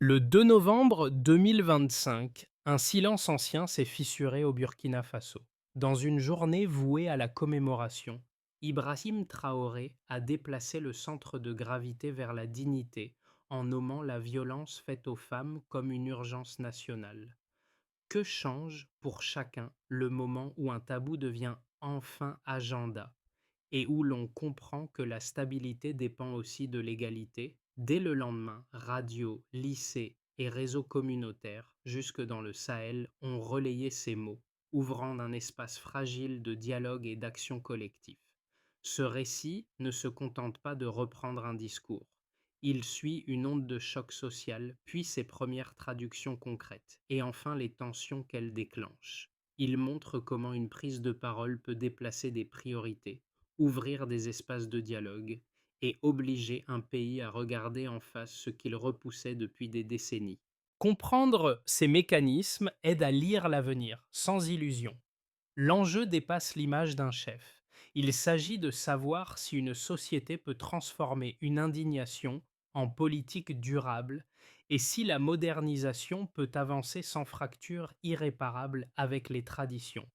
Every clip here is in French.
Le 2 novembre 2025, un silence ancien s'est fissuré au Burkina Faso. Dans une journée vouée à la commémoration, Ibrahim Traoré a déplacé le centre de gravité vers la dignité en nommant la violence faite aux femmes comme une urgence nationale. Que change pour chacun le moment où un tabou devient enfin agenda et où l'on comprend que la stabilité dépend aussi de l'égalité? Dès le lendemain, radio, lycées et réseaux communautaires, jusque dans le Sahel, ont relayé ces mots, ouvrant un espace fragile de dialogue et d'action collective. Ce récit ne se contente pas de reprendre un discours. Il suit une onde de choc social, puis ses premières traductions concrètes, et enfin les tensions qu'elle déclenche. Il montre comment une prise de parole peut déplacer des priorités, ouvrir des espaces de dialogue et obliger un pays à regarder en face ce qu'il repoussait depuis des décennies. Comprendre ces mécanismes aide à lire l'avenir, sans illusion. L'enjeu dépasse l'image d'un chef. Il s'agit de savoir si une société peut transformer une indignation en politique durable et si la modernisation peut avancer sans fracture irréparable avec les traditions.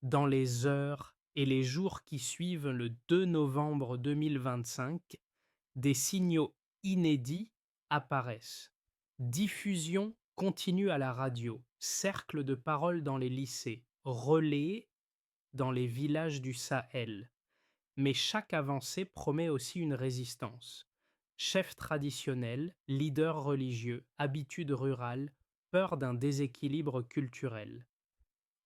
Dans les heures et les jours qui suivent le 2 novembre 2025, des signaux inédits apparaissent. Diffusion continue à la radio, cercle de parole dans les lycées, relais dans les villages du Sahel. Mais chaque avancée promet aussi une résistance. Chefs traditionnels, leaders religieux, habitudes rurales, peur d'un déséquilibre culturel.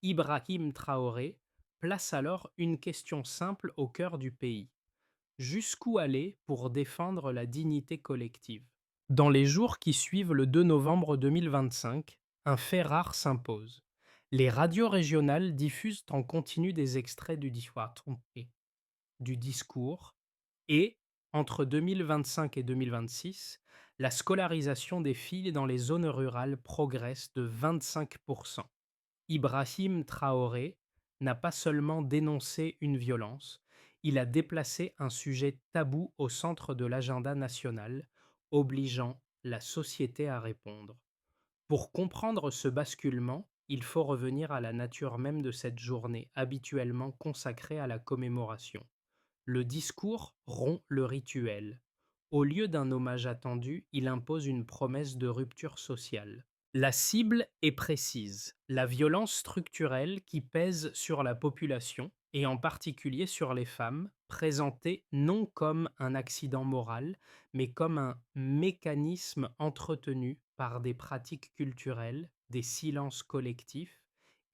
Ibrahim Traoré place alors une question simple au cœur du pays. Jusqu'où aller pour défendre la dignité collective? Dans les jours qui suivent le 2 novembre 2025, un fait rare s'impose. Les radios régionales diffusent en continu des extraits du discours et, entre 2025 et 2026, la scolarisation des filles dans les zones rurales progresse de 25%. Ibrahim Traoré n'a pas seulement dénoncé une violence, il a déplacé un sujet tabou au centre de l'agenda national, obligeant la société à répondre. Pour comprendre ce basculement, il faut revenir à la nature même de cette journée habituellement consacrée à la commémoration. Le discours rompt le rituel. Au lieu d'un hommage attendu, il impose une promesse de rupture sociale. La cible est précise, la violence structurelle qui pèse sur la population, et en particulier sur les femmes, présentée non comme un accident moral, mais comme un mécanisme entretenu par des pratiques culturelles, des silences collectifs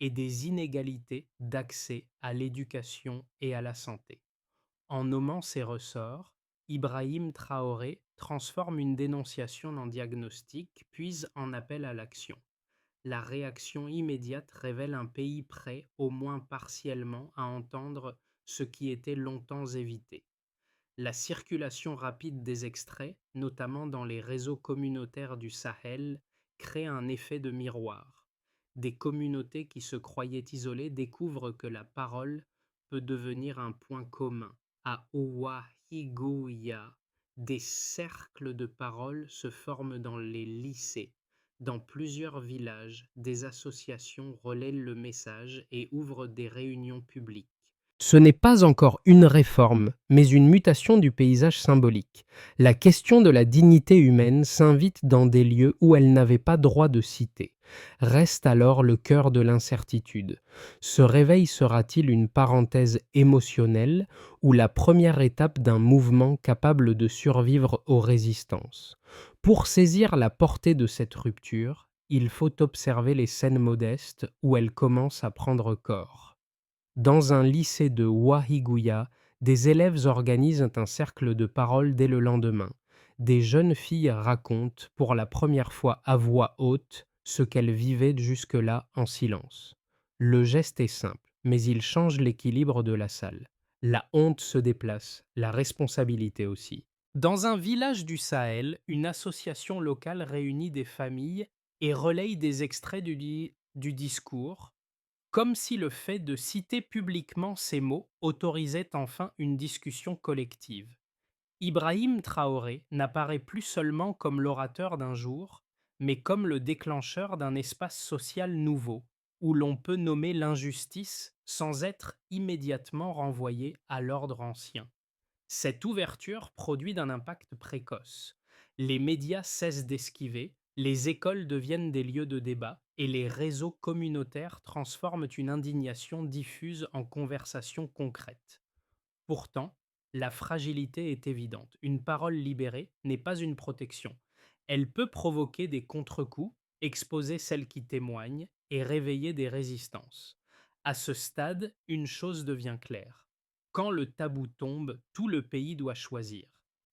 et des inégalités d'accès à l'éducation et à la santé. En nommant ces ressorts, Ibrahim Traoré transforme une dénonciation en diagnostic, puis en appel à l'action. La réaction immédiate révèle un pays prêt, au moins partiellement, à entendre ce qui était longtemps évité. La circulation rapide des extraits, notamment dans les réseaux communautaires du Sahel, crée un effet de miroir. Des communautés qui se croyaient isolées découvrent que la parole peut devenir un point commun. À Ouahigouya, des cercles de parole se forment dans les lycées. Dans plusieurs villages, des associations relaient le message et ouvrent des réunions publiques. Ce n'est pas encore une réforme, mais une mutation du paysage symbolique. La question de la dignité humaine s'invite dans des lieux où elle n'avait pas droit de citer. Reste alors le cœur de l'incertitude. Ce réveil sera-t-il une parenthèse émotionnelle ou la première étape d'un mouvement capable de survivre aux résistances? Pour saisir la portée de cette rupture, il faut observer les scènes modestes où elle commence à prendre corps. Dans un lycée de Ouahigouya, des élèves organisent un cercle de parole dès le lendemain. Des jeunes filles racontent, pour la première fois à voix haute, ce qu'elles vivaient jusque-là en silence. Le geste est simple, mais il change l'équilibre de la salle. La honte se déplace, la responsabilité aussi. Dans un village du Sahel, une association locale réunit des familles et relaye des extraits du discours, comme si le fait de citer publiquement ces mots autorisait enfin une discussion collective. Ibrahim Traoré n'apparaît plus seulement comme l'orateur d'un jour, mais comme le déclencheur d'un espace social nouveau, où l'on peut nommer l'injustice sans être immédiatement renvoyé à l'ordre ancien. Cette ouverture produit d'un impact précoce. Les médias cessent d'esquiver, les écoles deviennent des lieux de débat et les réseaux communautaires transforment une indignation diffuse en conversation concrète. Pourtant, la fragilité est évidente. Une parole libérée n'est pas une protection. Elle peut provoquer des contre-coups, exposer celles qui témoignent et réveiller des résistances. À ce stade, une chose devient claire. Quand le tabou tombe, tout le pays doit choisir.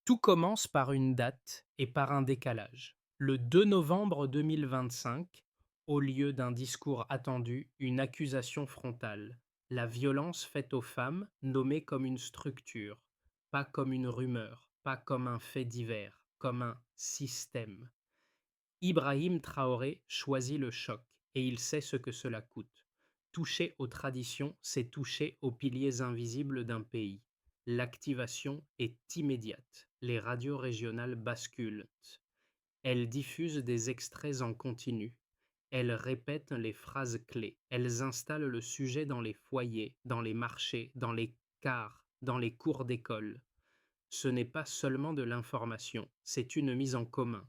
Tout commence par une date et par un décalage. Le 2 novembre 2025, au lieu d'un discours attendu, une accusation frontale. La violence faite aux femmes nommée comme une structure, pas comme une rumeur, pas comme un fait divers, comme un système. Ibrahim Traoré choisit le choc et il sait ce que cela coûte. Toucher aux traditions, c'est toucher aux piliers invisibles d'un pays. L'activation est immédiate. Les radios régionales basculent. Elles diffusent des extraits en continu. Elles répètent les phrases clés. Elles installent le sujet dans les foyers, dans les marchés, dans les cars, dans les cours d'école. Ce n'est pas seulement de l'information, c'est une mise en commun.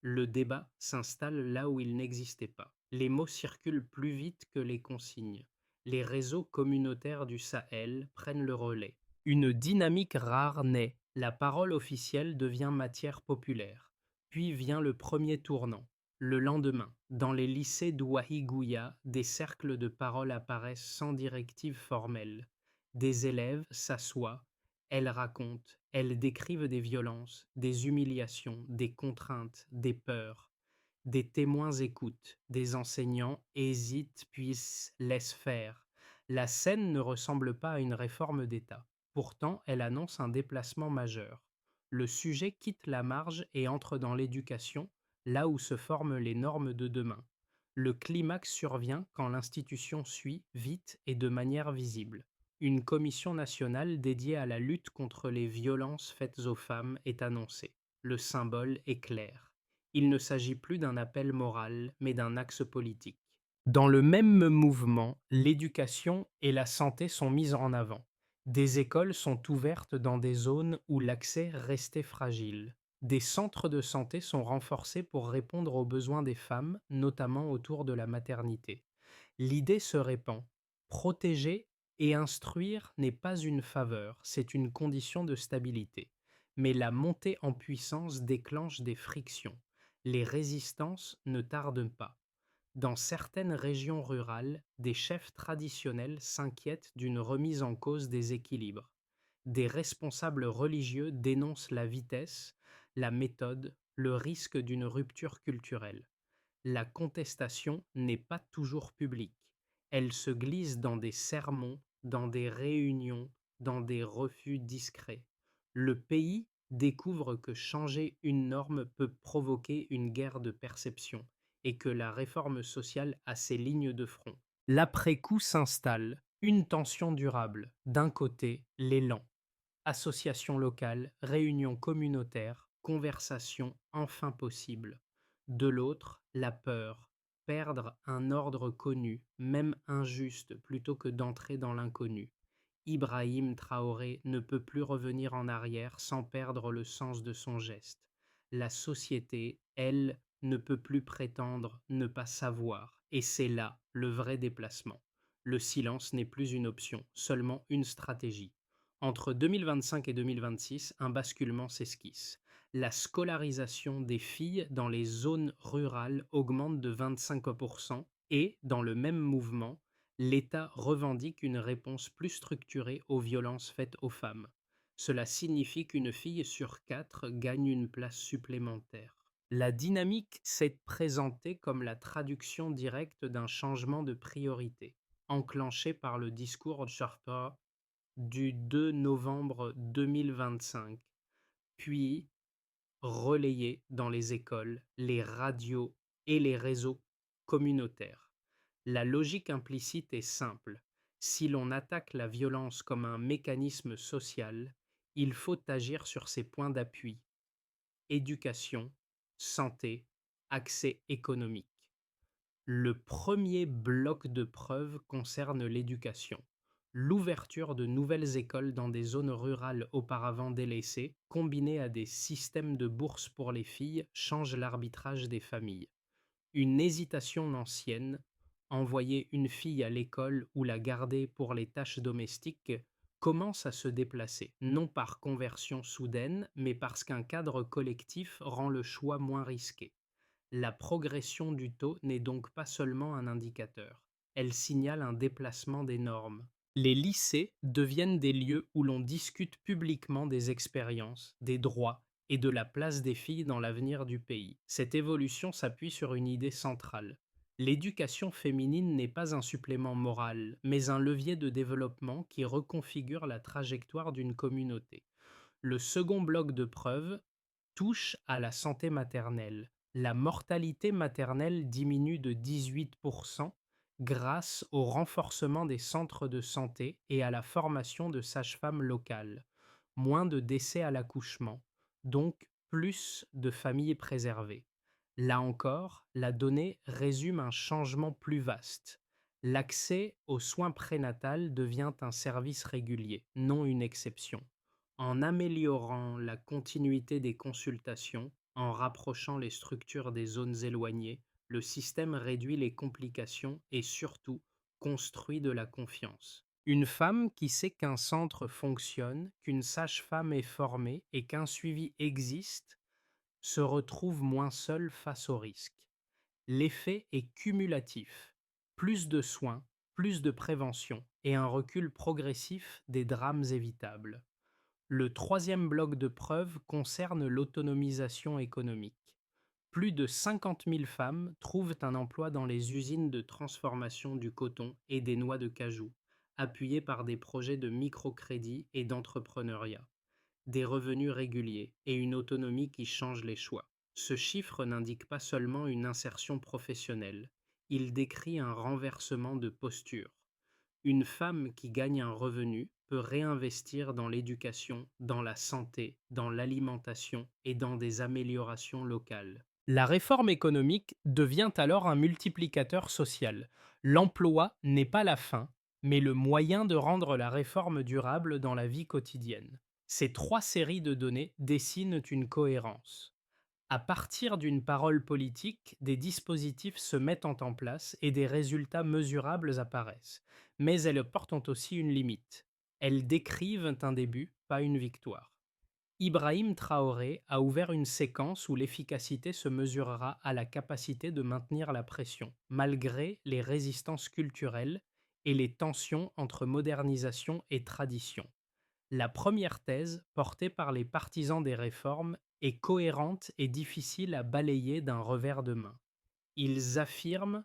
Le débat s'installe là où il n'existait pas. Les mots circulent plus vite que les consignes. Les réseaux communautaires du Sahel prennent le relais. Une dynamique rare naît. La parole officielle devient matière populaire. Puis vient le premier tournant. Le lendemain, dans les lycées d'Ouahigouya, des cercles de parole apparaissent sans directive formelle. Des élèves s'assoient, elles racontent, elles décrivent des violences, des humiliations, des contraintes, des peurs. Des témoins écoutent, des enseignants hésitent puis laissent faire. La scène ne ressemble pas à une réforme d'État. Pourtant, elle annonce un déplacement majeur. Le sujet quitte la marge et entre dans l'éducation, là où se forment les normes de demain. Le climax survient quand l'institution suit vite et de manière visible. Une commission nationale dédiée à la lutte contre les violences faites aux femmes est annoncée. Le symbole est clair. Il ne s'agit plus d'un appel moral, mais d'un axe politique. Dans le même mouvement, l'éducation et la santé sont mises en avant. Des écoles sont ouvertes dans des zones où l'accès restait fragile. Des centres de santé sont renforcés pour répondre aux besoins des femmes, notamment autour de la maternité. L'idée se répand. Protéger et instruire n'est pas une faveur, c'est une condition de stabilité. Mais la montée en puissance déclenche des frictions. Les résistances ne tardent pas. Dans certaines régions rurales, des chefs traditionnels s'inquiètent d'une remise en cause des équilibres. Des responsables religieux dénoncent la vitesse, la méthode, le risque d'une rupture culturelle. La contestation n'est pas toujours publique. Elle se glisse dans des sermons, dans des réunions, dans des refus discrets. Le pays découvre que changer une norme peut provoquer une guerre de perception et que la réforme sociale a ses lignes de front. L'après-coup s'installe, une tension durable. D'un côté, l'élan. Associations locales, réunions communautaires, conversations enfin possibles. De l'autre, la peur, perdre un ordre connu, même injuste, plutôt que d'entrer dans l'inconnu. Ibrahim Traoré ne peut plus revenir en arrière sans perdre le sens de son geste. La société, elle, ne peut plus prétendre ne pas savoir, et c'est là le vrai déplacement. Le silence n'est plus une option, seulement une stratégie. Entre 2025 et 2026, un basculement s'esquisse. La scolarisation des filles dans les zones rurales augmente de 25% et, dans le même mouvement, l'État revendique une réponse plus structurée aux violences faites aux femmes. Cela signifie qu'une fille sur quatre gagne une place supplémentaire. La dynamique s'est présentée comme la traduction directe d'un changement de priorité, enclenché par le discours Sharpa du 2 novembre 2025, puis relayé dans les écoles, les radios et les réseaux communautaires. La logique implicite est simple. Si l'on attaque la violence comme un mécanisme social, il faut agir sur ses points d'appui: éducation, santé, accès économique. Le premier bloc de preuves concerne l'éducation. L'ouverture de nouvelles écoles dans des zones rurales auparavant délaissées, combinée à des systèmes de bourses pour les filles, change l'arbitrage des familles. Une hésitation ancienne, envoyer une fille à l'école ou la garder pour les tâches domestiques, commence à se déplacer, non par conversion soudaine, mais parce qu'un cadre collectif rend le choix moins risqué. La progression du taux n'est donc pas seulement un indicateur, elle signale un déplacement des normes. Les lycées deviennent des lieux où l'on discute publiquement des expériences, des droits et de la place des filles dans l'avenir du pays. Cette évolution s'appuie sur une idée centrale. L'éducation féminine n'est pas un supplément moral, mais un levier de développement qui reconfigure la trajectoire d'une communauté. Le second bloc de preuves touche à la santé maternelle. La mortalité maternelle diminue de 18% grâce au renforcement des centres de santé et à la formation de sages-femmes locales. Moins de décès à l'accouchement, donc plus de familles préservées. Là encore, la donnée résume un changement plus vaste. L'accès aux soins prénatals devient un service régulier, non une exception. En améliorant la continuité des consultations, en rapprochant les structures des zones éloignées, le système réduit les complications et surtout construit de la confiance. Une femme qui sait qu'un centre fonctionne, qu'une sage-femme est formée et qu'un suivi existe se retrouve moins seule face au risque. L'effet est cumulatif. Plus de soins, plus de prévention et un recul progressif des drames évitables. Le troisième bloc de preuves concerne l'autonomisation économique. Plus de 50 000 femmes trouvent un emploi dans les usines de transformation du coton et des noix de cajou, appuyées par des projets de microcrédit et d'entrepreneuriat, des revenus réguliers et une autonomie qui change les choix. Ce chiffre n'indique pas seulement une insertion professionnelle, il décrit un renversement de posture. Une femme qui gagne un revenu peut réinvestir dans l'éducation, dans la santé, dans l'alimentation et dans des améliorations locales. La réforme économique devient alors un multiplicateur social. L'emploi n'est pas la fin, mais le moyen de rendre la réforme durable dans la vie quotidienne. Ces trois séries de données dessinent une cohérence. À partir d'une parole politique, des dispositifs se mettent en place et des résultats mesurables apparaissent. Mais elles portent aussi une limite. Elles décrivent un début, pas une victoire. Ibrahim Traoré a ouvert une séquence où l'efficacité se mesurera à la capacité de maintenir la pression, malgré les résistances culturelles et les tensions entre modernisation et tradition. La première thèse, portée par les partisans des réformes, est cohérente et difficile à balayer d'un revers de main. Ils affirment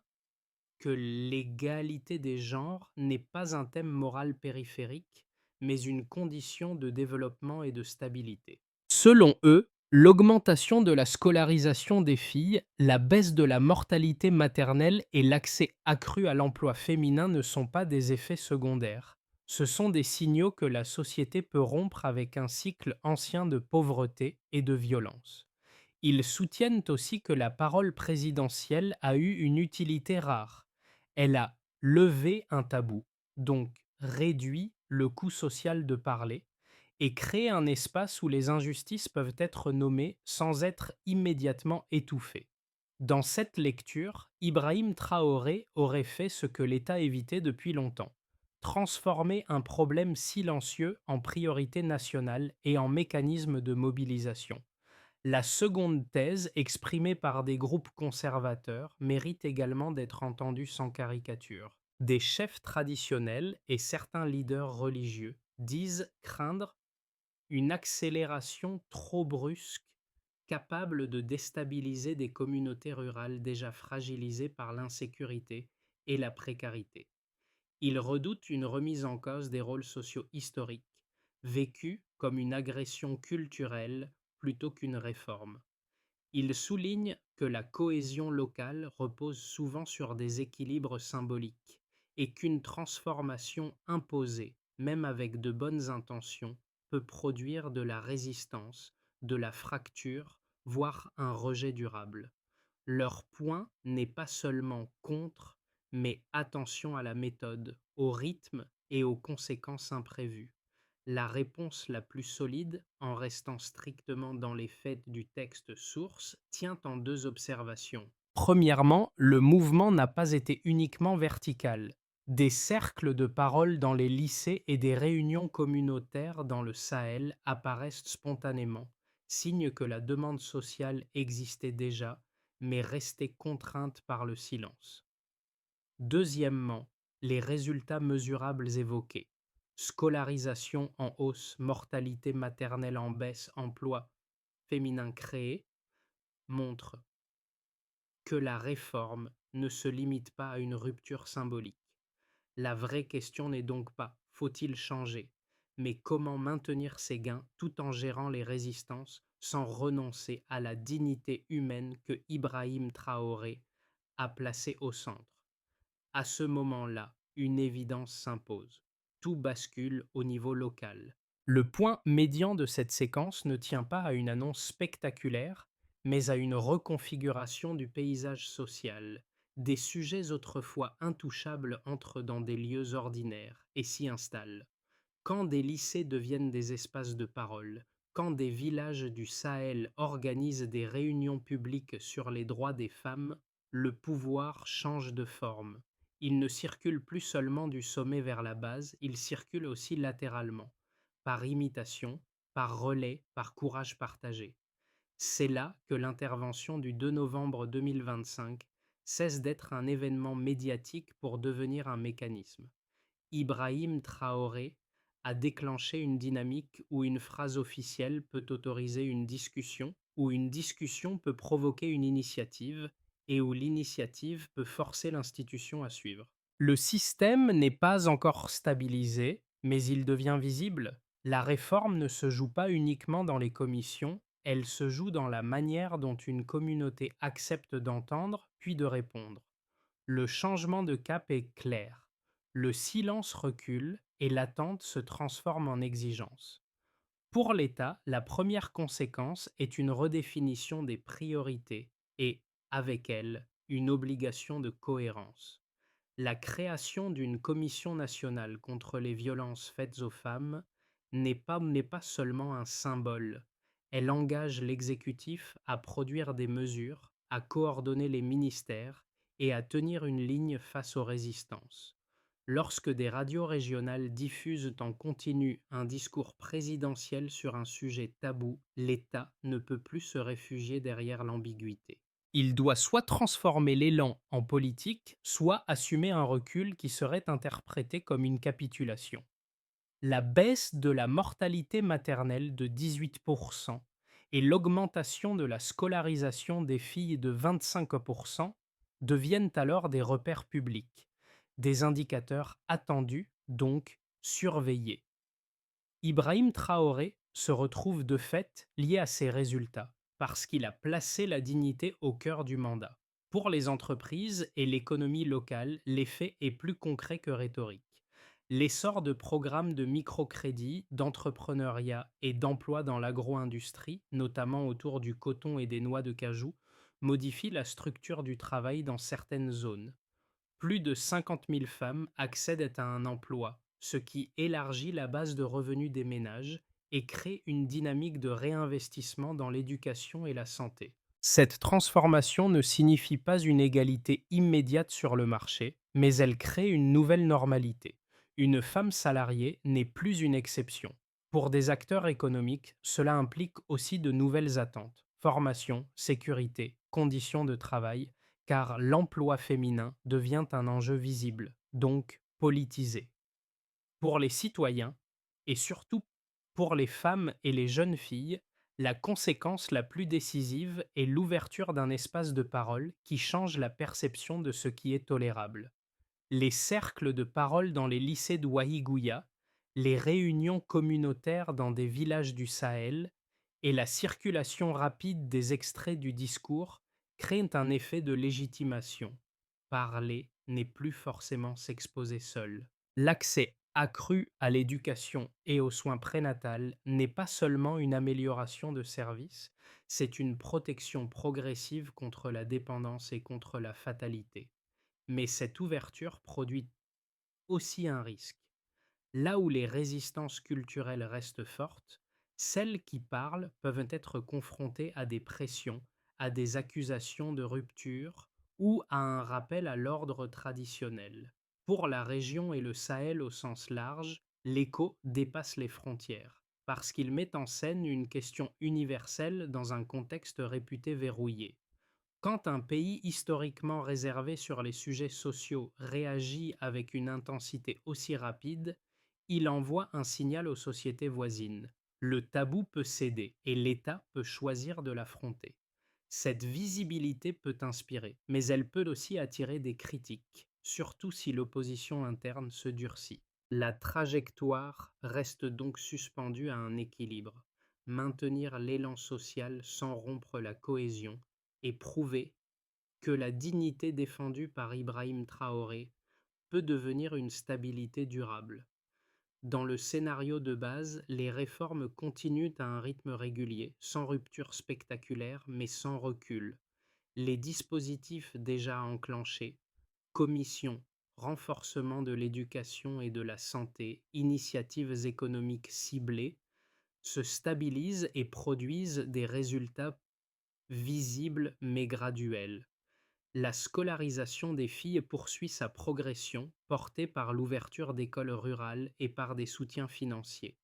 que l'égalité des genres n'est pas un thème moral périphérique, mais une condition de développement et de stabilité. Selon eux, l'augmentation de la scolarisation des filles, la baisse de la mortalité maternelle et l'accès accru à l'emploi féminin ne sont pas des effets secondaires. Ce sont des signaux que la société peut rompre avec un cycle ancien de pauvreté et de violence. Ils soutiennent aussi que la parole présidentielle a eu une utilité rare. Elle a levé un tabou, donc réduit le coût social de parler, et créé un espace où les injustices peuvent être nommées sans être immédiatement étouffées. Dans cette lecture, Ibrahim Traoré aurait fait ce que l'État évitait depuis longtemps: transformer un problème silencieux en priorité nationale et en mécanisme de mobilisation. La seconde thèse, exprimée par des groupes conservateurs, mérite également d'être entendue sans caricature. Des chefs traditionnels et certains leaders religieux disent craindre une accélération trop brusque, capable de déstabiliser des communautés rurales déjà fragilisées par l'insécurité et la précarité. Ils redoutent une remise en cause des rôles sociaux historiques, vécus comme une agression culturelle plutôt qu'une réforme. Ils soulignent que la cohésion locale repose souvent sur des équilibres symboliques et qu'une transformation imposée, même avec de bonnes intentions, peut produire de la résistance, de la fracture, voire un rejet durable. Leur point n'est pas seulement contre, mais attention à la méthode, au rythme et aux conséquences imprévues. La réponse la plus solide, en restant strictement dans les faits du texte source, tient en deux observations. Premièrement, le mouvement n'a pas été uniquement vertical. Des cercles de parole dans les lycées et des réunions communautaires dans le Sahel apparaissent spontanément, signe que la demande sociale existait déjà, mais restait contrainte par le silence. Deuxièmement, les résultats mesurables évoqués. Scolarisation en hausse, mortalité maternelle en baisse, emploi féminin créé, montrent que la réforme ne se limite pas à une rupture symbolique. La vraie question n'est donc pas faut-il changer, mais comment maintenir ses gains tout en gérant les résistances sans renoncer à la dignité humaine que Ibrahim Traoré a placée au centre. À ce moment-là, une évidence s'impose. Tout bascule au niveau local. Le point médian de cette séquence ne tient pas à une annonce spectaculaire, mais à une reconfiguration du paysage social. Des sujets autrefois intouchables entrent dans des lieux ordinaires et s'y installent. Quand des lycées deviennent des espaces de parole, quand des villages du Sahel organisent des réunions publiques sur les droits des femmes, le pouvoir change de forme. Il ne circule plus seulement du sommet vers la base, il circule aussi latéralement, par imitation, par relais, par courage partagé. C'est là que l'intervention du 2 novembre 2025 cesse d'être un événement médiatique pour devenir un mécanisme. Ibrahim Traoré a déclenché une dynamique où une phrase officielle peut autoriser une discussion, où une discussion peut provoquer une initiative et où l'initiative peut forcer l'institution à suivre. Le système n'est pas encore stabilisé, mais il devient visible. La réforme ne se joue pas uniquement dans les commissions, elle se joue dans la manière dont une communauté accepte d'entendre puis de répondre. Le changement de cap est clair. Le silence recule et l'attente se transforme en exigence. Pour l'État, la première conséquence est une redéfinition des priorités et, avec elle, une obligation de cohérence. La création d'une commission nationale contre les violences faites aux femmes n'est pas seulement un symbole. Elle engage l'exécutif à produire des mesures, à coordonner les ministères et à tenir une ligne face aux résistances. Lorsque des radios régionales diffusent en continu un discours présidentiel sur un sujet tabou, l'État ne peut plus se réfugier derrière l'ambiguïté. Il doit soit transformer l'élan en politique, soit assumer un recul qui serait interprété comme une capitulation. La baisse de la mortalité maternelle de 18% et l'augmentation de la scolarisation des filles de 25% deviennent alors des repères publics, des indicateurs attendus, donc surveillés. Ibrahim Traoré se retrouve de fait lié à ces résultats, parce qu'il a placé la dignité au cœur du mandat. Pour les entreprises et l'économie locale, l'effet est plus concret que rhétorique. L'essor de programmes de microcrédit, d'entrepreneuriat et d'emploi dans l'agro-industrie, notamment autour du coton et des noix de cajou, modifie la structure du travail dans certaines zones. Plus de 50 000 femmes accèdent à un emploi, ce qui élargit la base de revenus des ménages et crée une dynamique de réinvestissement dans l'éducation et la santé. Cette transformation ne signifie pas une égalité immédiate sur le marché, mais elle crée une nouvelle normalité. Une femme salariée n'est plus une exception. Pour des acteurs économiques, cela implique aussi de nouvelles attentes: formation, sécurité, conditions de travail, car l'emploi féminin devient un enjeu visible, donc politisé. Pour les citoyens, et surtout pour les femmes et les jeunes filles, la conséquence la plus décisive est l'ouverture d'un espace de parole qui change la perception de ce qui est tolérable. Les cercles de parole dans les lycées d'Ouahigouya, les réunions communautaires dans des villages du Sahel et la circulation rapide des extraits du discours créent un effet de légitimation. Parler n'est plus forcément s'exposer seul. L'accès accrue à l'éducation et aux soins prénatals n'est pas seulement une amélioration de service, c'est une protection progressive contre la dépendance et contre la fatalité. Mais cette ouverture produit aussi un risque. Là où les résistances culturelles restent fortes, celles qui parlent peuvent être confrontées à des pressions, à des accusations de rupture ou à un rappel à l'ordre traditionnel. Pour la région et le Sahel au sens large, l'écho dépasse les frontières, parce qu'il met en scène une question universelle dans un contexte réputé verrouillé. Quand un pays historiquement réservé sur les sujets sociaux réagit avec une intensité aussi rapide, il envoie un signal aux sociétés voisines. Le tabou peut céder et l'État peut choisir de l'affronter. Cette visibilité peut inspirer, mais elle peut aussi attirer des critiques, surtout si l'opposition interne se durcit. La trajectoire reste donc suspendue à un équilibre. Maintenir l'élan social sans rompre la cohésion et prouver que la dignité défendue par Ibrahim Traoré peut devenir une stabilité durable. Dans le scénario de base, les réformes continuent à un rythme régulier, sans rupture spectaculaire, mais sans recul. Les dispositifs déjà enclenchés, commission, renforcement de l'éducation et de la santé, initiatives économiques ciblées, se stabilisent et produisent des résultats visibles mais graduels. La scolarisation des filles poursuit sa progression, portée par l'ouverture d'écoles rurales et par des soutiens financiers,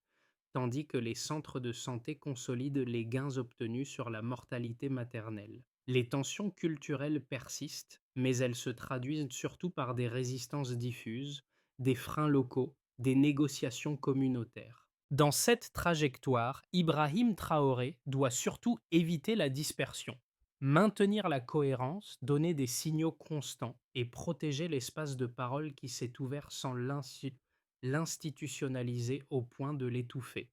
tandis que les centres de santé consolident les gains obtenus sur la mortalité maternelle. Les tensions culturelles persistent, mais elles se traduisent surtout par des résistances diffuses, des freins locaux, des négociations communautaires. Dans cette trajectoire, Ibrahim Traoré doit surtout éviter la dispersion. Maintenir la cohérence, donner des signaux constants et protéger l'espace de parole qui s'est ouvert sans l'institutionnaliser au point de l'étouffer.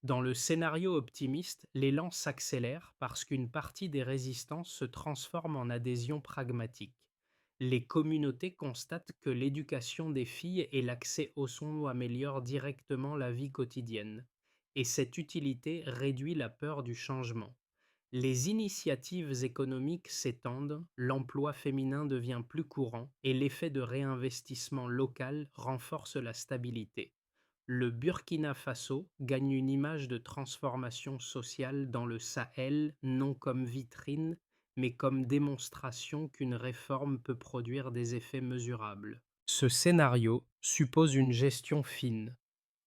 Dans le scénario optimiste, l'élan s'accélère parce qu'une partie des résistances se transforme en adhésion pragmatique. Les communautés constatent que l'éducation des filles et l'accès aux soins améliorent directement la vie quotidienne, et cette utilité réduit la peur du changement. Les initiatives économiques s'étendent, l'emploi féminin devient plus courant et l'effet de réinvestissement local renforce la stabilité. Le Burkina Faso gagne une image de transformation sociale dans le Sahel, non comme vitrine, mais comme démonstration qu'une réforme peut produire des effets mesurables. Ce scénario suppose une gestion fine,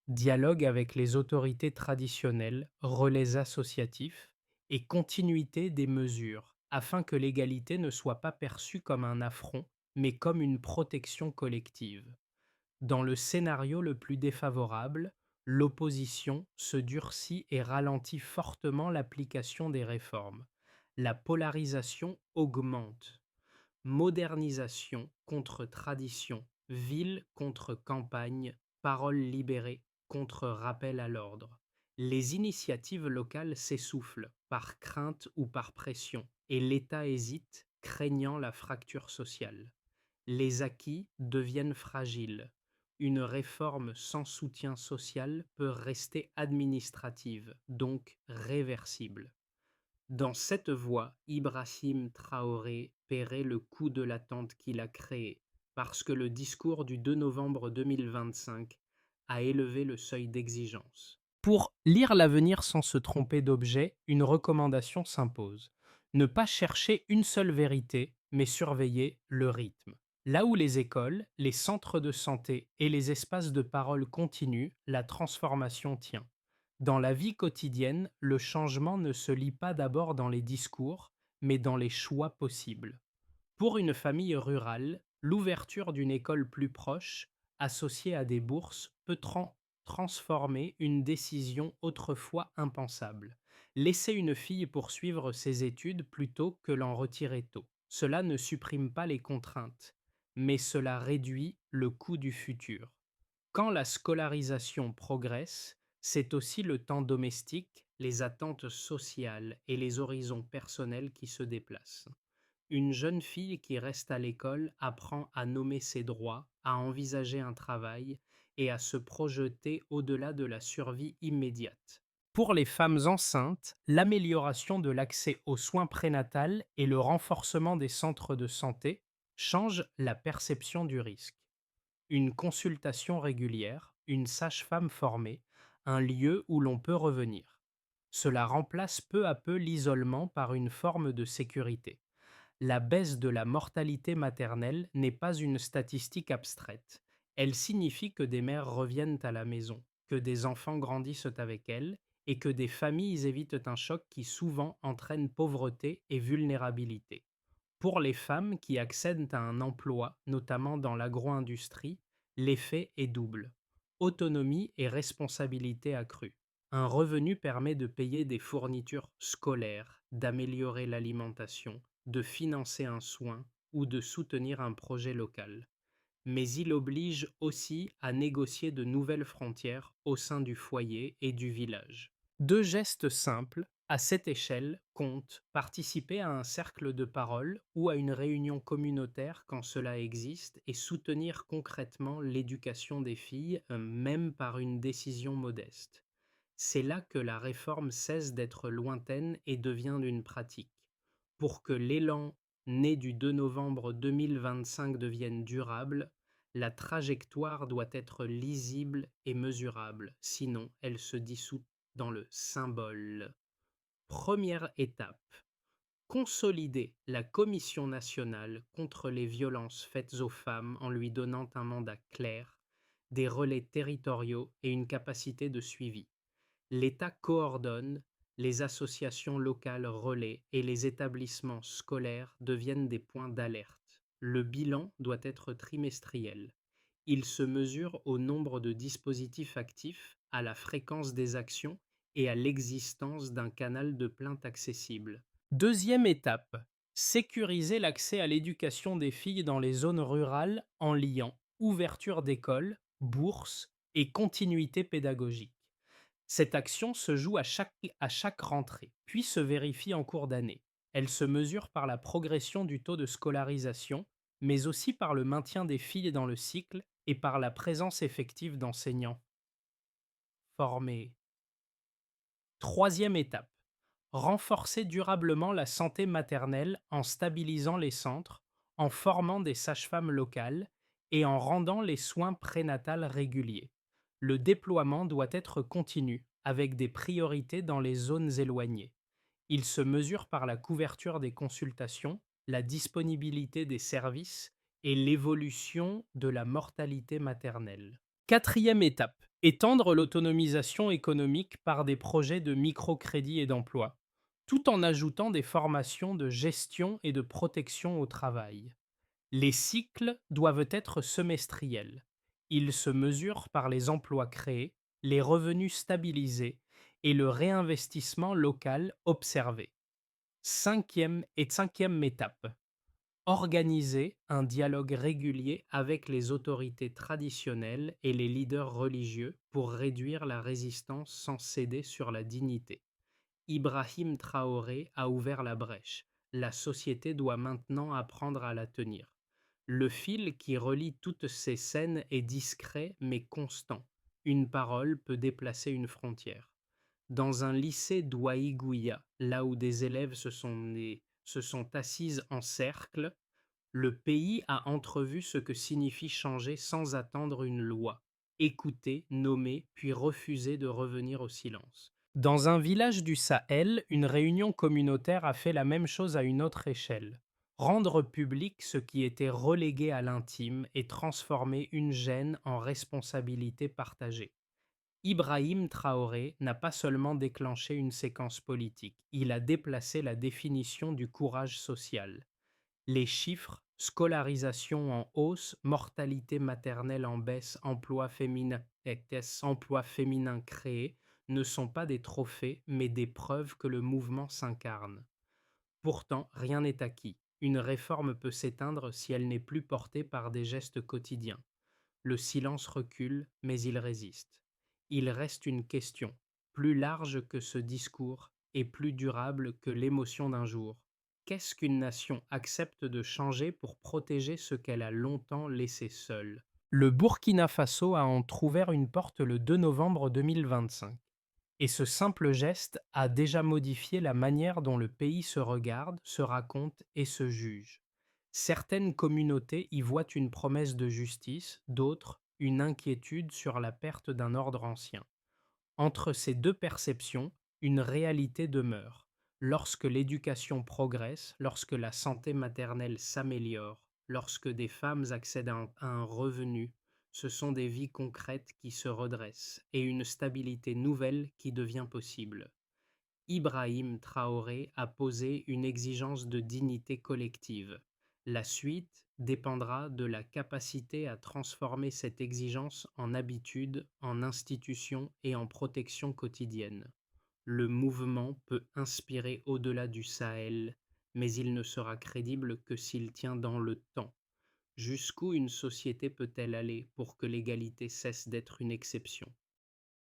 dialogue avec les autorités traditionnelles, relais associatifs et continuité des mesures, afin que l'égalité ne soit pas perçue comme un affront, mais comme une protection collective. Dans le scénario le plus défavorable, l'opposition se durcit et ralentit fortement l'application des réformes. La polarisation augmente. Modernisation contre tradition, ville contre campagne, parole libérée contre rappel à l'ordre. Les initiatives locales s'essoufflent, par crainte ou par pression, et l'État hésite, craignant la fracture sociale. Les acquis deviennent fragiles. Une réforme sans soutien social peut rester administrative, donc réversible. Dans cette voie, Ibrahim Traoré paierait le coût de l'attente qu'il a créée, parce que le discours du 2 novembre 2025 a élevé le seuil d'exigence. Pour lire l'avenir sans se tromper d'objet, une recommandation s'impose. Ne pas chercher une seule vérité, mais surveiller le rythme. Là où les écoles, les centres de santé et les espaces de parole continuent, la transformation tient. Dans la vie quotidienne, le changement ne se lit pas d'abord dans les discours, mais dans les choix possibles. Pour une famille rurale, l'ouverture d'une école plus proche, associée à des bourses, peut transformer une décision autrefois impensable. Laisser une fille poursuivre ses études plutôt que l'en retirer tôt. Cela ne supprime pas les contraintes, mais cela réduit le coût du futur. Quand la scolarisation progresse, c'est aussi le temps domestique, les attentes sociales et les horizons personnels qui se déplacent. Une jeune fille qui reste à l'école apprend à nommer ses droits, à envisager un travail et à se projeter au-delà de la survie immédiate. Pour les femmes enceintes, l'amélioration de l'accès aux soins prénatals et le renforcement des centres de santé changent la perception du risque. Une consultation régulière, une sage-femme formée, un lieu où l'on peut revenir. Cela remplace peu à peu l'isolement par une forme de sécurité. La baisse de la mortalité maternelle n'est pas une statistique abstraite. Elle signifie que des mères reviennent à la maison, que des enfants grandissent avec elles et que des familles évitent un choc qui souvent entraîne pauvreté et vulnérabilité. Pour les femmes qui accèdent à un emploi, notamment dans l'agro-industrie, l'effet est double. Autonomie et responsabilité accrue. Un revenu permet de payer des fournitures scolaires, d'améliorer l'alimentation, de financer un soin ou de soutenir un projet local. Mais il oblige aussi à négocier de nouvelles frontières au sein du foyer et du village. Deux gestes simples, à cette échelle, comptent: participer à un cercle de parole ou à une réunion communautaire quand cela existe et soutenir concrètement l'éducation des filles, même par une décision modeste. C'est là que la réforme cesse d'être lointaine et devient une pratique. Pour que l'élan né du 2 novembre 2025 devienne durable, la trajectoire doit être lisible et mesurable, sinon elle se dissout dans le symbole. Première étape: consolider la Commission nationale contre les violences faites aux femmes en lui donnant un mandat clair, des relais territoriaux et une capacité de suivi. L'État coordonne, les associations locales relaient et les établissements scolaires deviennent des points d'alerte. Le bilan doit être trimestriel. Il se mesure au nombre de dispositifs actifs, à la fréquence des actions et à l'existence d'un canal de plainte accessible. Deuxième étape: sécuriser l'accès à l'éducation des filles dans les zones rurales en liant ouverture d'écoles, bourses et continuité pédagogique. Cette action se joue à chaque rentrée, puis se vérifie en cours d'année. Elle se mesure par la progression du taux de scolarisation, mais aussi par le maintien des filles dans le cycle et par la présence effective d'enseignants formés. Troisième étape: renforcer durablement la santé maternelle en stabilisant les centres, en formant des sages-femmes locales et en rendant les soins prénatals réguliers. Le déploiement doit être continu, avec des priorités dans les zones éloignées. Il se mesure par la couverture des consultations, la disponibilité des services et l'évolution de la mortalité maternelle. Quatrième étape: étendre l'autonomisation économique par des projets de microcrédit et d'emploi, tout en ajoutant des formations de gestion et de protection au travail. Les cycles doivent être semestriels. Ils se mesurent par les emplois créés, les revenus stabilisés et le réinvestissement local observé. Cinquième étape: organiser un dialogue régulier avec les autorités traditionnelles et les leaders religieux pour réduire la résistance sans céder sur la dignité. Ibrahim Traoré a ouvert la brèche. La société doit maintenant apprendre à la tenir. Le fil qui relie toutes ces scènes est discret mais constant. Une parole peut déplacer une frontière. Dans un lycée d'Ouaïgouya, là où des élèves se sont assises en cercle, le pays a entrevu ce que signifie changer sans attendre une loi, écouter, nommer, puis refuser de revenir au silence. Dans un village du Sahel, une réunion communautaire a fait la même chose à une autre échelle. Rendre public ce qui était relégué à l'intime et transformer une gêne en responsabilité partagée. Ibrahim Traoré n'a pas seulement déclenché une séquence politique, il a déplacé la définition du courage social. Les chiffres, scolarisation en hausse, mortalité maternelle en baisse, emploi féminin créé, ne sont pas des trophées, mais des preuves que le mouvement s'incarne. Pourtant, rien n'est acquis. Une réforme peut s'éteindre si elle n'est plus portée par des gestes quotidiens. Le silence recule, mais il résiste. Il reste une question, plus large que ce discours et plus durable que l'émotion d'un jour. Qu'est-ce qu'une nation accepte de changer pour protéger ce qu'elle a longtemps laissé seul? Le Burkina Faso a entrouvert une porte le 2 novembre 2025. Et ce simple geste a déjà modifié la manière dont le pays se regarde, se raconte et se juge. Certaines communautés y voient une promesse de justice, d'autres une inquiétude sur la perte d'un ordre ancien. Entre ces deux perceptions, une réalité demeure. Lorsque l'éducation progresse, lorsque la santé maternelle s'améliore, lorsque des femmes accèdent à un revenu, ce sont des vies concrètes qui se redressent et une stabilité nouvelle qui devient possible. Ibrahim Traoré a posé une exigence de dignité collective. La suite dépendra de la capacité à transformer cette exigence en habitude, en institution et en protection quotidienne. Le mouvement peut inspirer au-delà du Sahel, mais il ne sera crédible que s'il tient dans le temps. Jusqu'où une société peut-elle aller pour que l'égalité cesse d'être une exception?